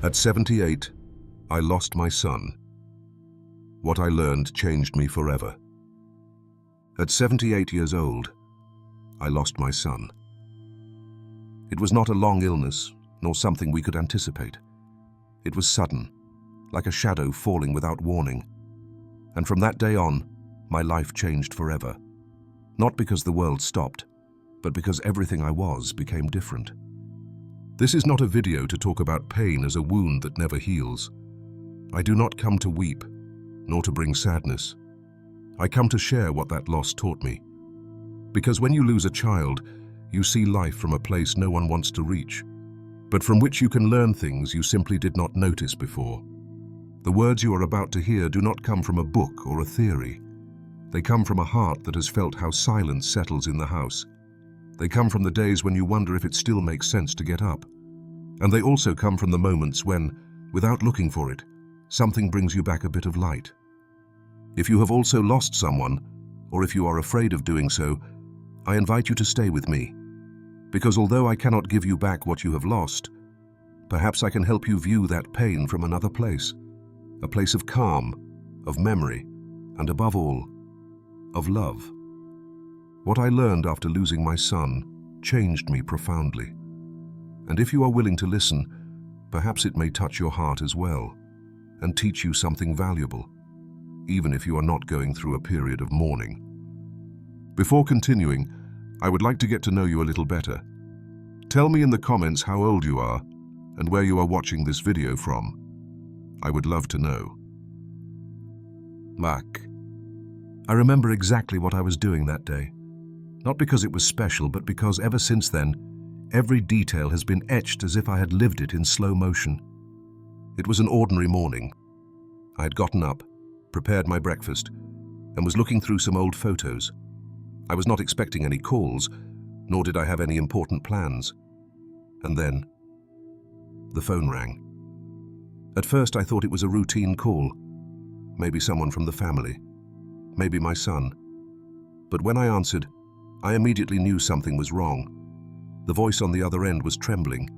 At 78, I lost my son. What I learned changed me forever. At 78 years old, I lost my son. It was not a long illness, nor something we could anticipate. It was sudden, like a shadow falling without warning. And from that day on, my life changed forever. Not because the world stopped, but because everything I was became different. This is not a video to talk about pain as a wound that never heals. I do not come to weep, nor to bring sadness. I come to share what that loss taught me. Because when you lose a child, you see life from a place no one wants to reach, but from which you can learn things you simply did not notice before. The words you are about to hear do not come from a book or a theory. They come from a heart that has felt how silence settles in the house. They come from the days when you wonder if it still makes sense to get up. And they also come from the moments when, without looking for it, something brings you back a bit of light. If you have also lost someone, or if you are afraid of doing so, I invite you to stay with me. Because although I cannot give you back what you have lost, perhaps I can help you view that pain from another place. A place of calm, of memory, and above all, of love. What I learned after losing my son changed me profoundly. And if you are willing to listen, perhaps it may touch your heart as well, and teach you something valuable, even if you are not going through a period of mourning. Before continuing, I would like to get to know you a little better. Tell me in the comments how old you are and where you are watching this video from. I would love to know. Mark. I remember exactly what I was doing that day. Not because it was special, but because ever since then, every detail has been etched as if I had lived it in slow motion. It was an ordinary morning. I had gotten up, prepared my breakfast, and was looking through some old photos. I was not expecting any calls, nor did I have any important plans. And then, the phone rang. At first I thought it was a routine call. Maybe someone from the family. Maybe my son. But when I answered, I immediately knew something was wrong. The voice on the other end was trembling.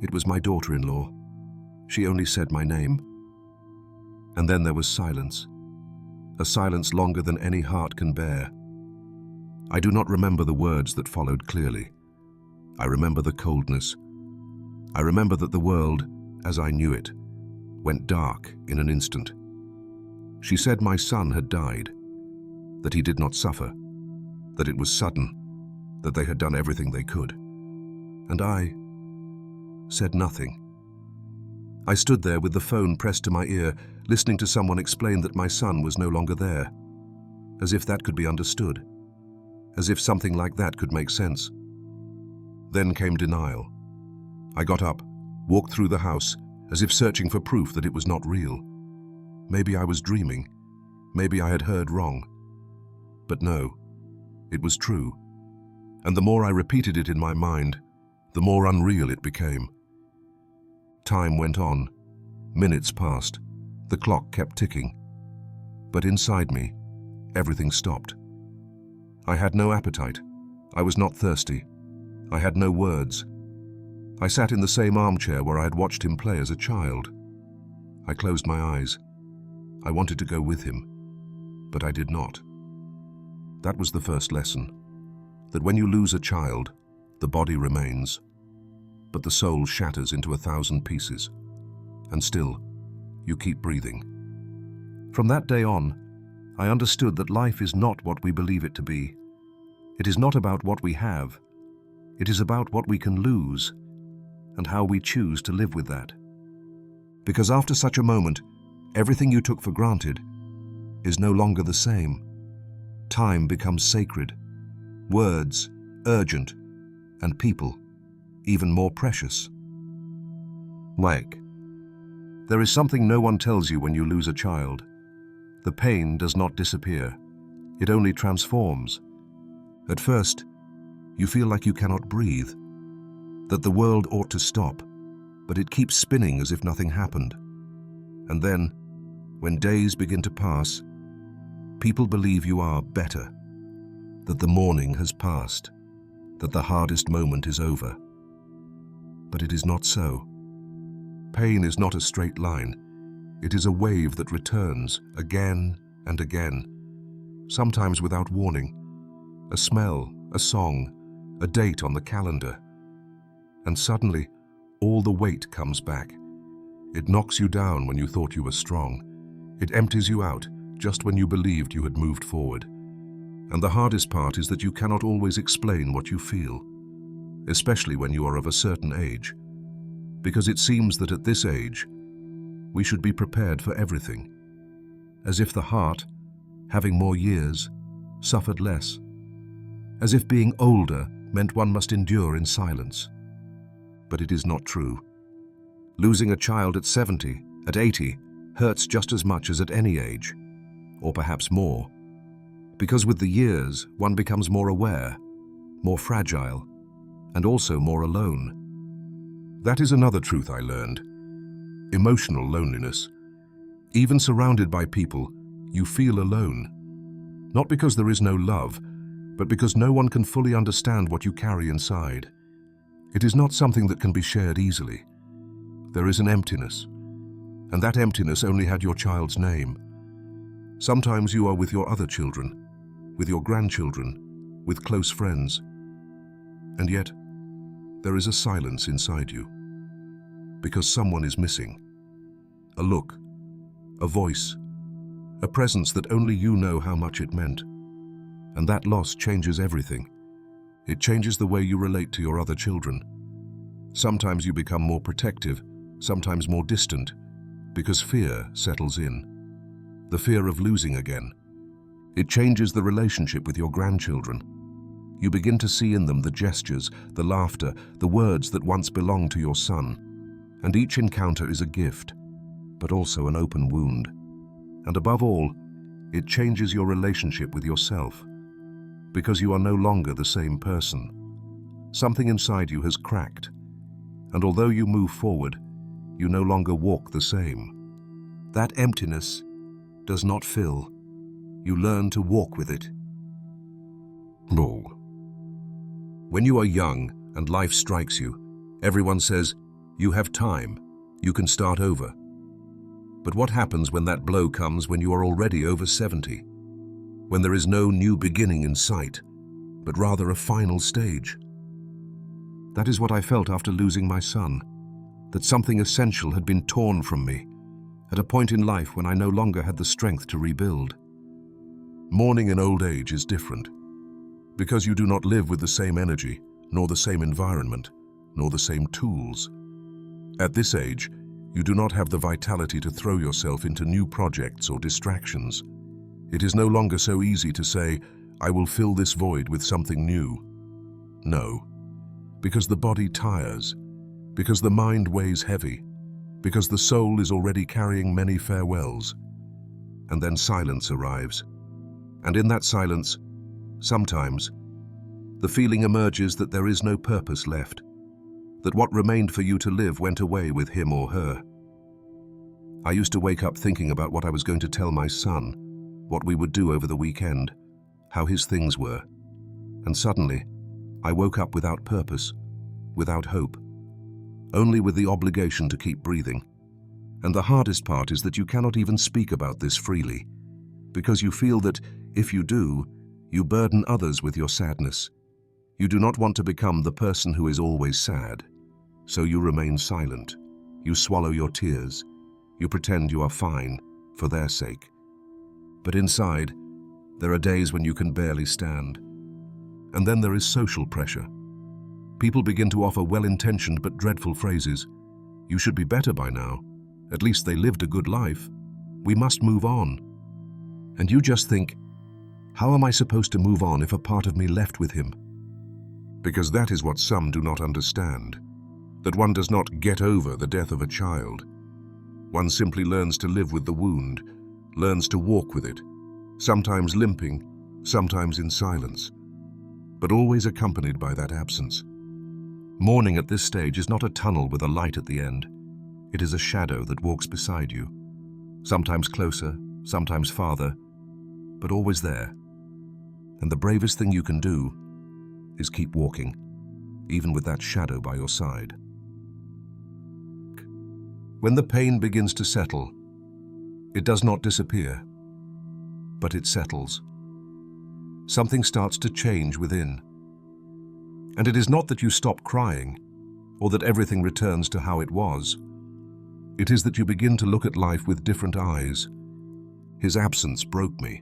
It was my daughter-in-law. She only said my name. And then there was silence. A silence longer than any heart can bear. I do not remember the words that followed clearly. I remember the coldness. I remember that the world, as I knew it, went dark in an instant. She said my son had died, that he did not suffer, that it was sudden, that they had done everything they could. And I said nothing. I stood there with the phone pressed to my ear, listening to someone explain that my son was no longer there, as if that could be understood, as if something like that could make sense. Then came denial. I got up, walked through the house, as if searching for proof that it was not real. Maybe I was dreaming. Maybe I had heard wrong. But no, it was true. And the more I repeated it in my mind, the more unreal it became. Time went on. Minutes passed. The clock kept ticking. But inside me, everything stopped. I had no appetite. I was not thirsty. I had no words. I sat in the same armchair where I had watched him play as a child. I closed my eyes. I wanted to go with him, but I did not. That was the first lesson, that when you lose a child, the body remains, but the soul shatters into 1,000 pieces, and still, you keep breathing. From that day on, I understood that life is not what we believe it to be. It is not about what we have. It is about what we can lose, and how we choose to live with that. Because after such a moment, everything you took for granted is no longer the same. Time becomes sacred, words urgent, and people even more precious. Like, there is something no one tells you when you lose a child. The pain does not disappear. It only transforms. At first, you feel like you cannot breathe, that the world ought to stop, but it keeps spinning as if nothing happened. And then, when days begin to pass, people believe you are better, that the mourning has passed, that the hardest moment is over. But it is not so. pain is not a straight line. It is a wave that returns again and again, sometimes without warning. A smell, a song, a date on the calendar. And suddenly, all the weight comes back. It knocks you down when you thought you were strong. It empties you out just when you believed you had moved forward. And the hardest part is that you cannot always explain what you feel, especially when you are of a certain age. Because it seems that at this age, we should be prepared for everything. As if the heart, having more years, suffered less. As if being older meant one must endure in silence. But it is not true. Losing a child at 70, at 80, hurts just as much as at any age, or perhaps more. Because with the years, one becomes more aware, more fragile, and also more alone. That is another truth I learned. Emotional loneliness. Even surrounded by people, you feel alone. Not because there is no love, but because no one can fully understand what you carry inside. It is not something that can be shared easily. There is an emptiness, and that emptiness only had your child's name. Sometimes you are with your other children, with your grandchildren, with close friends, and yet there is a silence inside you, because someone is missing. A look, a voice, a presence that only you know how much it meant. And that loss changes everything. It changes the way you relate to your other children. Sometimes you become more protective, sometimes more distant, because fear settles in. The fear of losing again. It changes the relationship with your grandchildren. You begin to see in them the gestures, the laughter, the words that once belonged to your son. And each encounter is a gift, but also an open wound. And above all, it changes your relationship with yourself, because you are no longer the same person. Something inside you has cracked, and although you move forward, you no longer walk the same. That emptiness does not fill. You learn to walk with it. Oh. When you are young and life strikes you, everyone says, you have time, you can start over. But what happens when that blow comes when you are already over 70? When there is no new beginning in sight, but rather a final stage? That is what I felt after losing my son, that something essential had been torn from me, at a point in life when I no longer had the strength to rebuild. Mourning in old age is different, because you do not live with the same energy, nor the same environment, nor the same tools. At this age, you do not have the vitality to throw yourself into new projects or distractions. It is no longer so easy to say, I will fill this void with something new. No, because the body tires, because the mind weighs heavy, because the soul is already carrying many farewells. And then silence arrives. And in that silence, sometimes, the feeling emerges that there is no purpose left, that what remained for you to live went away with him or her. I used to wake up thinking about what I was going to tell my son, what we would do over the weekend, how his things were. And suddenly, I woke up without purpose, without hope, only with the obligation to keep breathing. And the hardest part is that you cannot even speak about this freely, because you feel that, if you do, you burden others with your sadness. You do not want to become the person who is always sad. So you remain silent. You swallow your tears. You pretend you are fine, for their sake. But inside, there are days when you can barely stand. And then there is social pressure. People begin to offer well-intentioned but dreadful phrases. You should be better by now. At least they lived a good life. We must move on. And you just think, how am I supposed to move on if a part of me left with him? Because that is what some do not understand, that one does not get over the death of a child. One simply learns to live with the wound, learns to walk with it, sometimes limping, sometimes in silence, but always accompanied by that absence. Mourning at this stage is not a tunnel with a light at the end. It is a shadow that walks beside you, sometimes closer, sometimes farther, but always there. And the bravest thing you can do is keep walking, even with that shadow by your side. When the pain begins to settle, it does not disappear, but it settles. Something starts to change within. And it is not that you stop crying, or that everything returns to how it was. It is that you begin to look at life with different eyes. His absence broke me,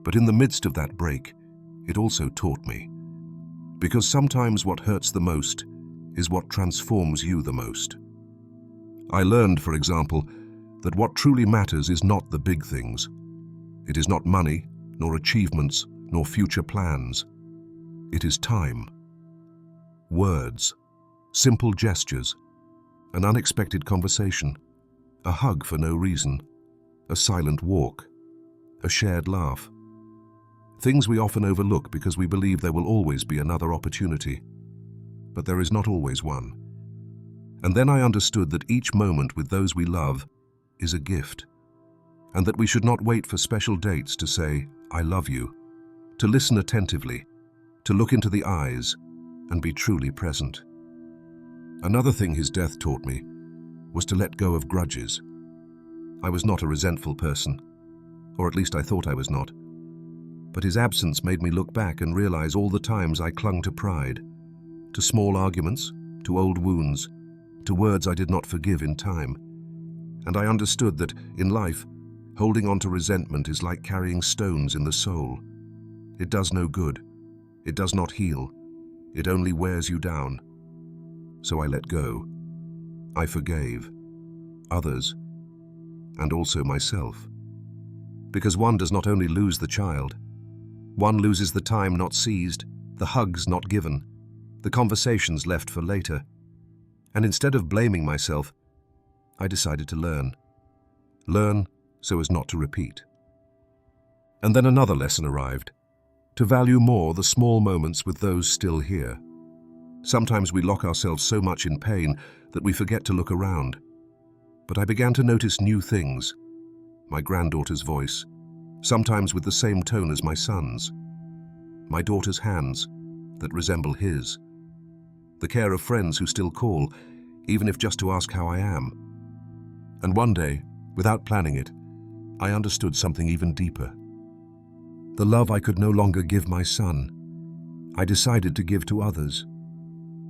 but in the midst of that break, it also taught me. Because sometimes what hurts the most is what transforms you the most. I learned, for example, that what truly matters is not the big things. It is not money, nor achievements, nor future plans. It is time. Words, simple gestures, an unexpected conversation, a hug for no reason, a silent walk, a shared laugh. Things we often overlook because we believe there will always be another opportunity. But there is not always one. And then I understood that each moment with those we love is a gift, and that we should not wait for special dates to say, "I love you," to listen attentively, to look into the eyes, and be truly present. Another thing his death taught me was to let go of grudges. I was not a resentful person, or at least I thought I was not. But his absence made me look back and realize all the times I clung to pride, to small arguments, to old wounds, to words I did not forgive in time. And I understood that, in life, holding on to resentment is like carrying stones in the soul. It does no good. It does not heal. It only wears you down. So I let go. I forgave others, and also myself. Because one does not only lose the child, one loses the time not seized, the hugs not given, the conversations left for later. And instead of blaming myself, I decided to learn. Learn so as not to repeat. And then another lesson arrived, to value more the small moments with those still here. Sometimes we lock ourselves so much in pain that we forget to look around. But I began to notice new things. My granddaughter's voice, sometimes with the same tone as my son's. My daughter's hands that resemble his. The care of friends who still call, even if just to ask how I am. And one day, without planning it, I understood something even deeper. The love I could no longer give my son, I decided to give to others.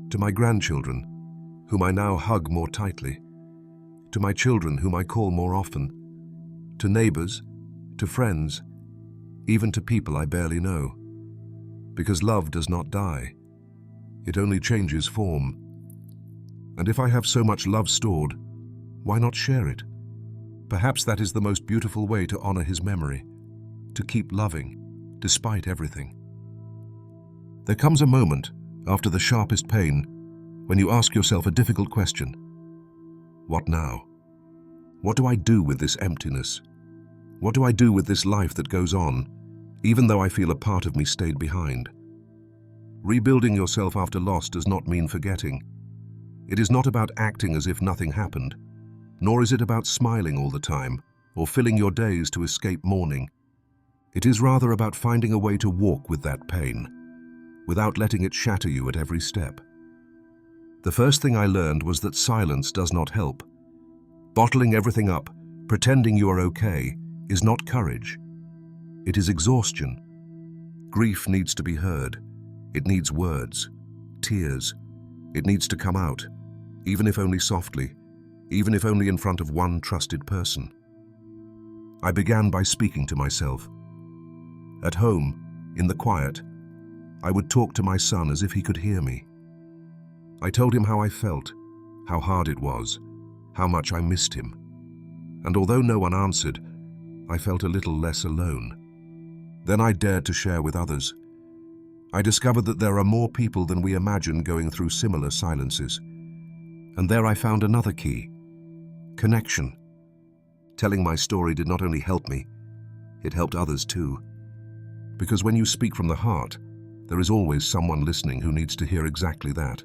To my grandchildren, whom I now hug more tightly. To my children, whom I call more often. To neighbors, to friends, even to people I barely know. Because love does not die. It only changes form. And if I have so much love stored, why not share it? Perhaps that is the most beautiful way to honor his memory, to keep loving, despite everything. There comes a moment, after the sharpest pain, when you ask yourself a difficult question. What now? What do I do with this emptiness? What do I do with this life that goes on, even though I feel a part of me stayed behind? Rebuilding yourself after loss does not mean forgetting. It is not about acting as if nothing happened, nor is it about smiling all the time or filling your days to escape mourning. It is rather about finding a way to walk with that pain, without letting it shatter you at every step. The first thing I learned was that silence does not help. Bottling everything up, pretending you are okay, is not courage. It is exhaustion. Grief needs to be heard. It needs words, tears. It needs to come out, even if only softly, even if only in front of one trusted person. I began by speaking to myself. At home, in the quiet, I would talk to my son as if he could hear me. I told him how I felt, how hard it was, how much I missed him. And although no one answered, I felt a little less alone. Then I dared to share with others. I discovered that there are more people than we imagine going through similar silences. And there I found another key: connection. Telling my story did not only help me, it helped others too. Because when you speak from the heart, there is always someone listening who needs to hear exactly that.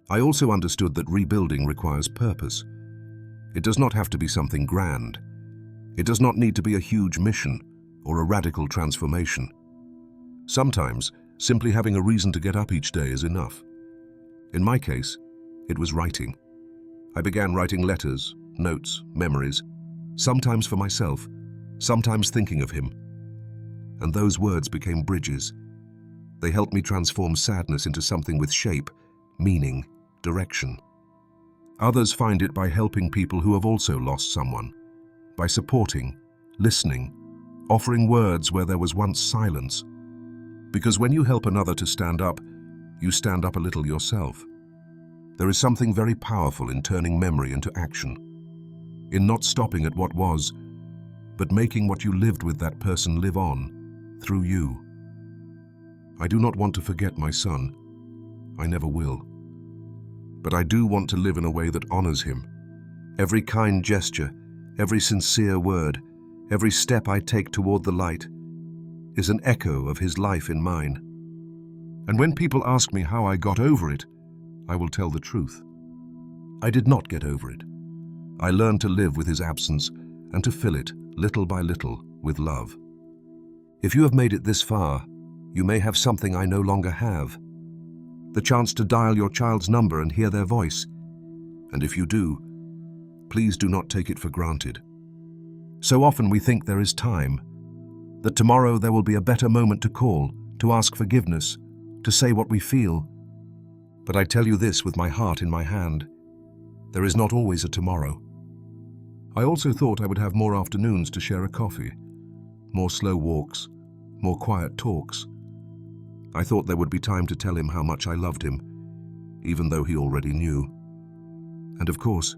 I also understood that rebuilding requires purpose. It does not have to be something grand. It does not need to be a huge mission or a radical transformation. Sometimes, simply having a reason to get up each day is enough. In my case, it was writing. I began writing letters, notes, memories, sometimes for myself, sometimes thinking of him. And those words became bridges. They helped me transform sadness into something with shape, meaning, direction. Others find it by helping people who have also lost someone, by supporting, listening, offering words where there was once silence. Because when you help another to stand up, you stand up a little yourself. There is something very powerful in turning memory into action, in not stopping at what was, but making what you lived with that person live on, through you. I do not want to forget my son. I never will. But I do want to live in a way that honors him. Every kind gesture, every sincere word, every step I take toward the light is an echo of his life in mine. And when people ask me how I got over it, I will tell the truth. I did not get over it. I learned to live with his absence and to fill it, little by little, with love. If you have made it this far, you may have something I no longer have. The chance to dial your child's number and hear their voice. And if you do, please do not take it for granted. So often we think there is time, that tomorrow there will be a better moment to call, to ask forgiveness, to say what we feel. But I tell you this with my heart in my hand, there is not always a tomorrow. I also thought I would have more afternoons to share a coffee, more slow walks, more quiet talks. I thought there would be time to tell him how much I loved him, even though he already knew. And of course,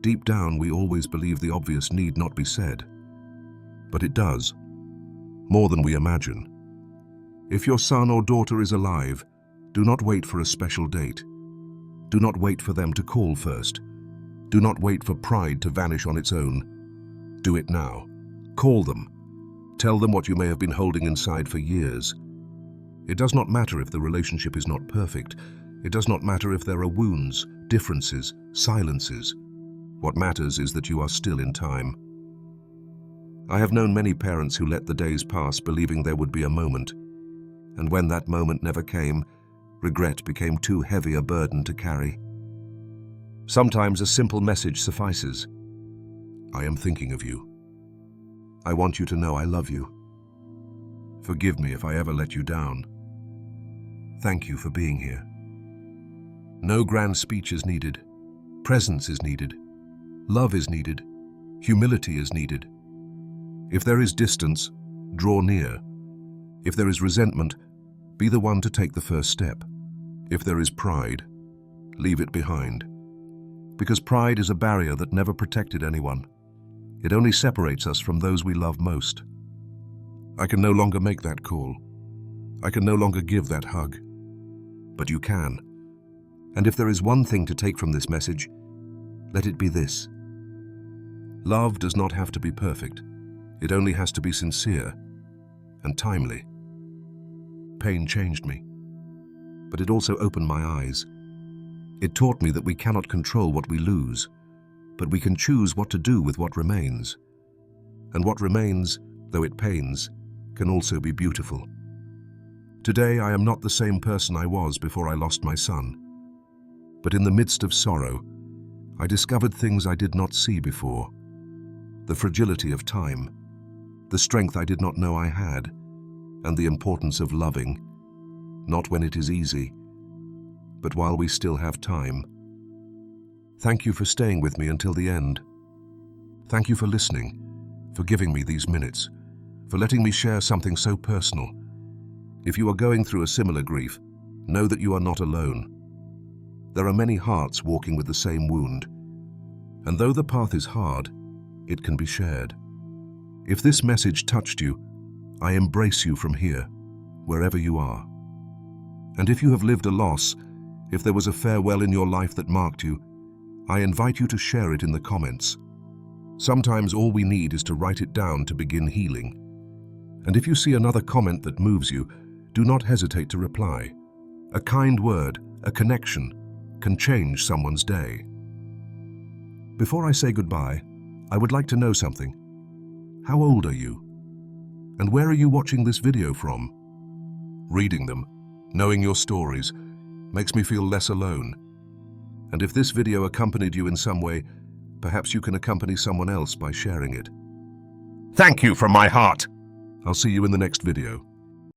deep down we always believe the obvious need not be said. But it does, more than we imagine. If your son or daughter is alive, do not wait for a special date. Do not wait for them to call first. Do not wait for pride to vanish on its own. Do it now. Call them. Tell them what you may have been holding inside for years. It does not matter if the relationship is not perfect. It does not matter if there are wounds, differences, silences. What matters is that you are still in time. I have known many parents who let the days pass believing there would be a moment. And when that moment never came, regret became too heavy a burden to carry. Sometimes a simple message suffices. I am thinking of you. I want you to know I love you. Forgive me if I ever let you down. Thank you for being here. No grand speech is needed. Presence is needed. Love is needed. Humility is needed. If there is distance, draw near. If there is resentment, be the one to take the first step. If there is pride, leave it behind. Because pride is a barrier that never protected anyone. It only separates us from those we love most. I can no longer make that call. I can no longer give that hug. But you can. And if there is one thing to take from this message, let it be this. Love does not have to be perfect. It only has to be sincere and timely. Pain changed me, but it also opened my eyes. It taught me that we cannot control what we lose, but we can choose what to do with what remains. And what remains, though it pains, can also be beautiful. Today I am not the same person I was before I lost my son. But in the midst of sorrow, I discovered things I did not see before. The fragility of time, the strength I did not know I had, and the importance of loving, not when it is easy, but while we still have time. Thank you for staying with me until the end. Thank you for listening, for giving me these minutes, for letting me share something so personal. If you are going through a similar grief, know that you are not alone. There are many hearts walking with the same wound, and though the path is hard, it can be shared. If this message touched you, I embrace you from here, wherever you are. And if you have lived a loss, if there was a farewell in your life that marked you, I invite you to share it in the comments. Sometimes all we need is to write it down to begin healing. And if you see another comment that moves you, do not hesitate to reply. A kind word, a connection, can change someone's day. Before I say goodbye, I would like to know something. How old are you? And where are you watching this video from? Reading them, knowing your stories, makes me feel less alone. And if this video accompanied you in some way, perhaps you can accompany someone else by sharing it. Thank you from my heart. I'll see you in the next video.